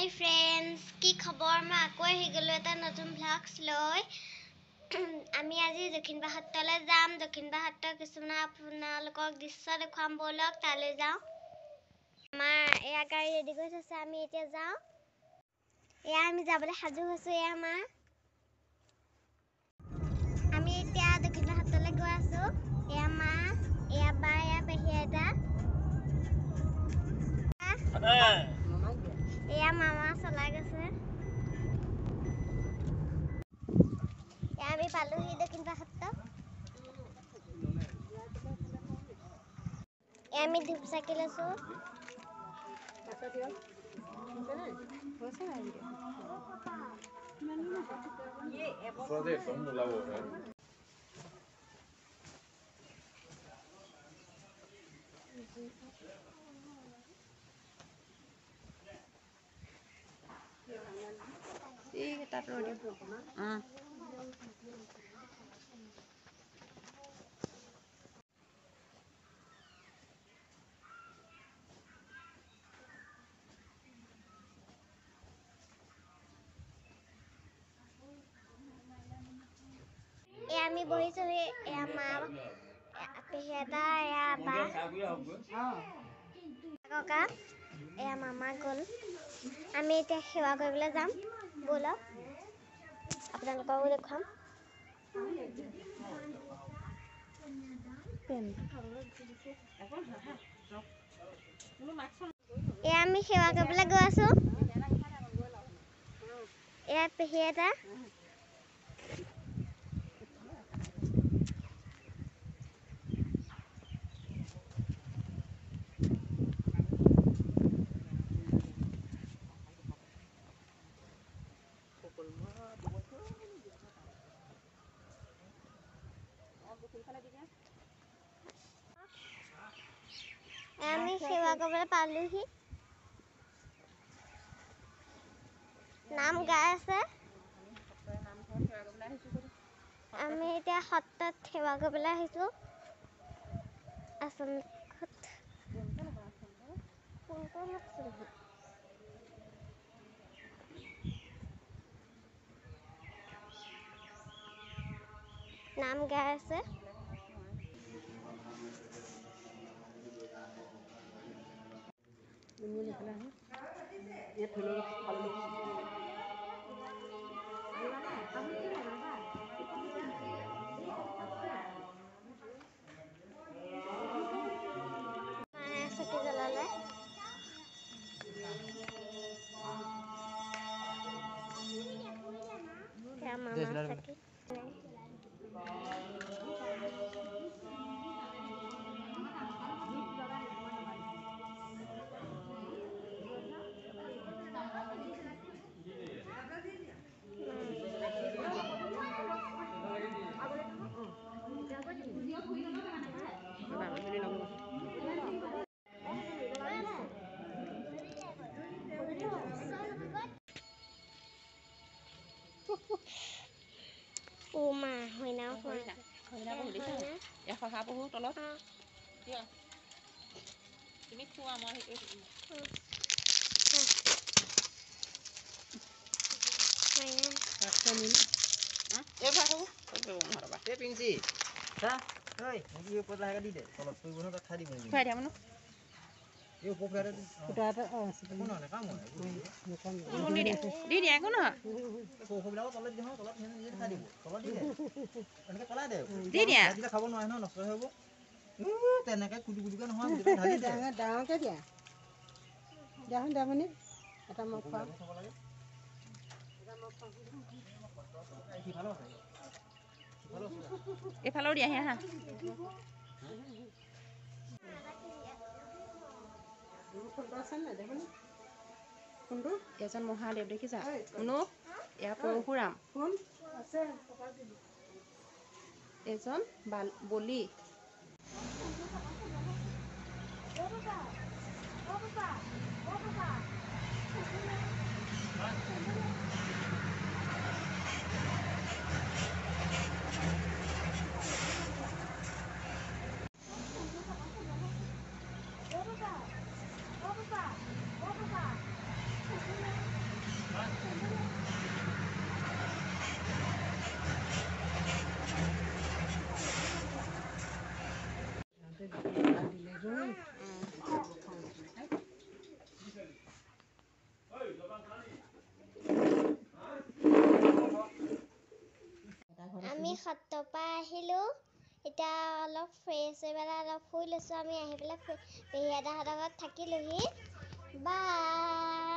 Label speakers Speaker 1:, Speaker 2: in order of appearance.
Speaker 1: Hi friends, কি খবৰ মই আকৌ আহি গলো এটা নতুন ব্লগছ লৈ আমি আজি দক্ষিণপাট সত্ৰলৈ যাম দক্ষিণপাট সত্ৰৰ কিছুমান আপোনালোকক দৃশ্য দেখুৱাম বলক তালৈ যাওঁ আমাৰ এয়া গাড়ী ৰেডি কৰি থৈছে আমি এতিয়া যাওঁ এয়া আমি যাবলৈ সাজু হৈছো এয়া আমাৰ আমি এতিয়া দক্ষিণপাট সত্ৰলৈ গৈ আছো এয়া মা এয়া বা এয়া পেহী আইতা এয়া মামা চলাই গৈছে এয়া আমি পালোহি দক্ষিণপাট সত্ৰ এয়া আমি ধূপ চাকি লৈছো আমি বহিছো এয়া মা পেহী এটা এয়া বা ককা এয়া মামা গ'ল আমি এতিয়া সেৱা কৰিবলৈ যাম ব'লক আপোনালোককো দেখুৱাম এয়া আমি সেৱা কৰিবলৈ গৈ আছো এয়া পেহী এটা আমি সেৱা কৰিবলৈ পালোহি নাম গাই আছে আমি এতিয়া সত্ৰত সেৱা কৰিবলৈ আহিছো নাম গাই আছে চাকি জ্বলালে চাকি
Speaker 2: তেনেকে কুটুকুটুকে নহয় ডাঙৰকে দিয়া যাহোঁ দামনি এটা মই খুৱাম
Speaker 3: এইফালেও দিয়া হা এজন মহাদেৱ দেখিছা শুনো এয়া পৰশুৰাম এজন বলি
Speaker 1: সত্ৰৰ পৰা আহিলোঁ এতিয়া অলপ ফ্ৰেছ হৈ পেলাই অলপ শুই লৈছোঁ আমি আহি পেলাই পেহীহঁতৰ ঘৰত থাকিলোঁহি বাই